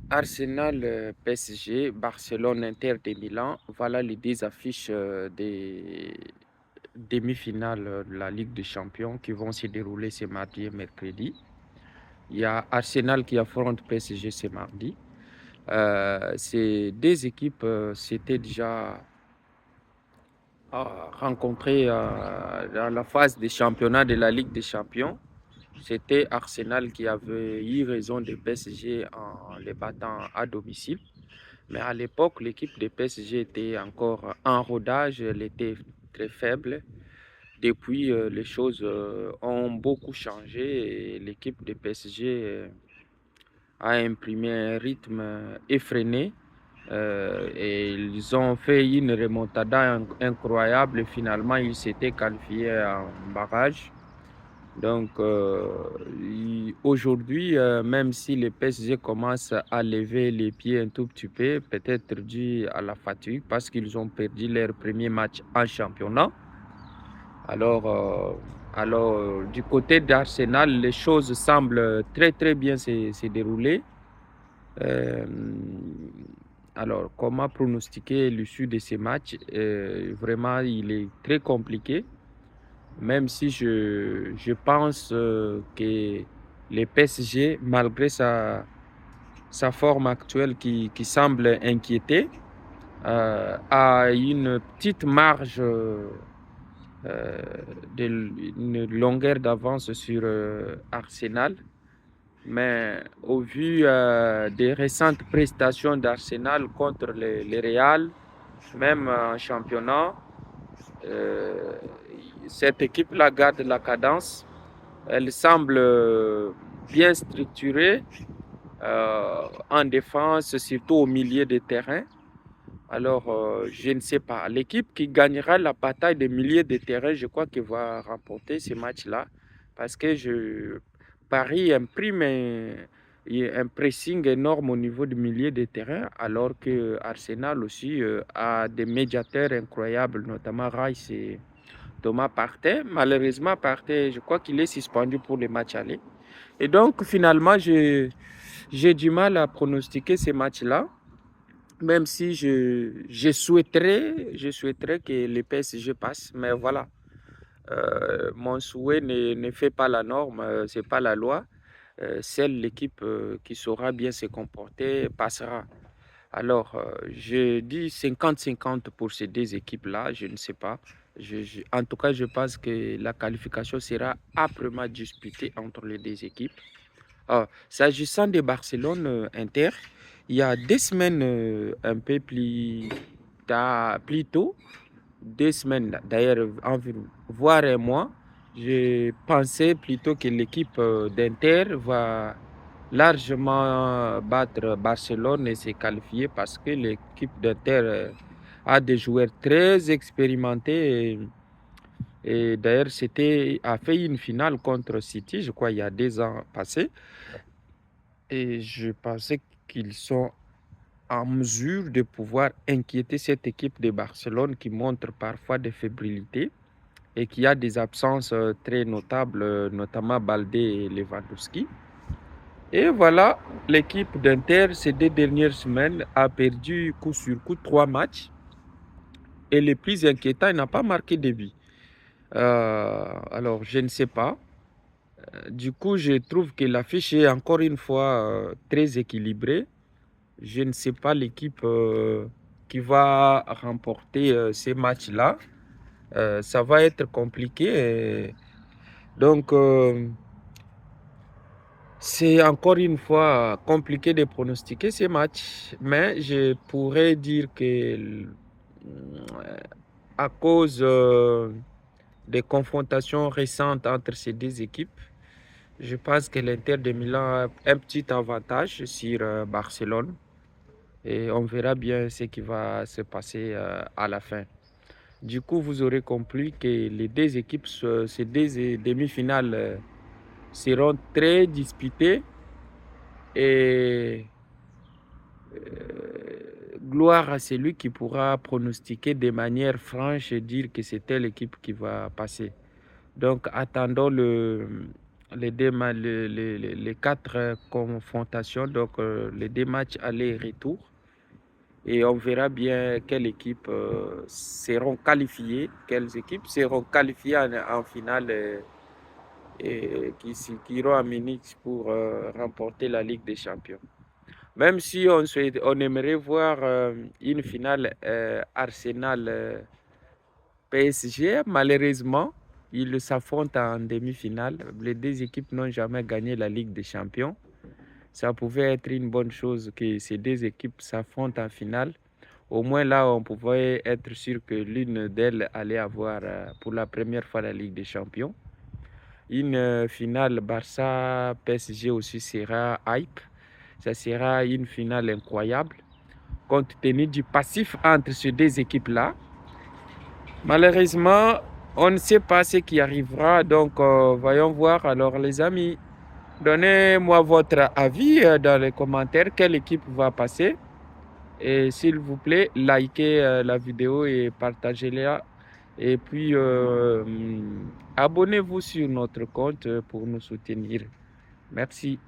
Arsenal, PSG, Barcelone, Inter de Milan, voilà les deux affiches des demi-finales de la Ligue des Champions qui vont se dérouler ce mardi et mercredi. Il y a Arsenal qui affronte PSG ce mardi. Ces deux équipes s'étaient déjà rencontrées dans la phase des championnats de la Ligue des Champions. C'était Arsenal qui avait eu raison de PSG en les battant à domicile. Mais à l'époque, l'équipe de PSG était encore en rodage, elle était très faible. Depuis, les choses ont beaucoup changé et l'équipe de PSG a imprimé un rythme effréné et ils ont fait une remontada incroyable. Finalement, ils s'étaient qualifiés en barrage. Donc aujourd'hui, même si le PSG commence à lever les pieds un tout petit peu, peut-être dû à la fatigue, parce qu'ils ont perdu leur premier match en championnat. Alors, du côté d'Arsenal, les choses semblent très très bien se dérouler. Euh, alors, comment pronostiquer l'issue de ces matchs? Vraiment, il est très compliqué. Même si je pense que le PSG, malgré sa forme actuelle qui semble inquiéter, a une petite marge euh, une longueur d'avance sur Arsenal. Mais au vu des récentes prestations d'Arsenal contre le Real, même en championnat, euh, cette équipe-là garde la cadence. Elle semble bien structurée en défense, surtout au milieu de terrain. Alors, je ne sais pas. L'équipe qui gagnera la bataille des milieux de terrain, je crois qu'elle va remporter ce match-là. Parce que Paris imprime un pressing énorme au niveau du milieu de terrain, alors que Arsenal aussi a des médiateurs incroyables, notamment Rice et Thomas Partey. Malheureusement, Partey, je crois qu'il est suspendu pour les matchs aller. Et donc, finalement, j'ai du mal à pronostiquer ces matchs-là. Même si je souhaiterais que le PSG passe, mais voilà, mon souhait ne fait pas la norme, c'est pas la loi. Seule l'équipe qui saura bien se comporter passera. Alors, je dis 50-50 pour ces deux équipes-là, je ne sais pas. En tout cas, je pense que la qualification sera âprement disputée entre les deux équipes. S'agissant de Barcelone-Inter, il y a 2 semaines, un peu plus tôt, 2 semaines d'ailleurs, voire un mois, je pensais plutôt que l'équipe d'Inter va largement battre Barcelone et se qualifier parce que l'équipe d'Inter a des joueurs très expérimentés et d'ailleurs a fait une finale contre City, je crois, il y a 2 ans passés. Et je pensais qu'ils sont en mesure de pouvoir inquiéter cette équipe de Barcelone qui montre parfois des fébrilités et qui a des absences très notables, notamment Baldé et Lewandowski. Et voilà, l'équipe d'Inter, ces 2 dernières semaines, a perdu coup sur coup 3 matchs. Et le plus inquiétant, il n'a pas marqué de but. Alors, je ne sais pas. Du coup, je trouve que l'affiche est encore une fois très équilibrée. Je ne sais pas l'équipe qui va remporter ces matchs-là. Ça va être compliqué. Donc, c'est encore une fois compliqué de pronostiquer ces matchs. Mais je pourrais dire que à cause des confrontations récentes entre ces deux équipes, je pense que l'Inter de Milan a un petit avantage sur Barcelone. Et on verra bien ce qui va se passer à la fin. Du coup, vous aurez compris que les deux équipes, ces deux demi-finales seront très disputées et gloire à celui qui pourra pronostiquer de manière franche et dire que c'est telle équipe qui va passer. Donc, attendons les 4 confrontations, donc les 2 matchs aller et retour. Et on verra bien quelles équipes seront qualifiées, en finale et qui iront à Munich pour remporter la Ligue des Champions. Même si on aimerait voir une finale Arsenal-PSG, malheureusement, ils s'affrontent en demi-finale. Les 2 équipes n'ont jamais gagné la Ligue des Champions. Ça pouvait être une bonne chose que ces 2 équipes s'affrontent en finale. Au moins là, on pouvait être sûr que l'une d'elles allait avoir pour la première fois la Ligue des Champions. Une finale Barça-PSG aussi sera hype. Ça sera une finale incroyable, compte tenu du passif entre ces 2 équipes-là. Malheureusement, on ne sait pas ce qui arrivera, donc voyons voir. Alors les amis, donnez-moi votre avis dans les commentaires, quelle équipe va passer. Et s'il vous plaît, likez la vidéo et partagez-la. Et puis, abonnez-vous sur notre compte pour nous soutenir. Merci.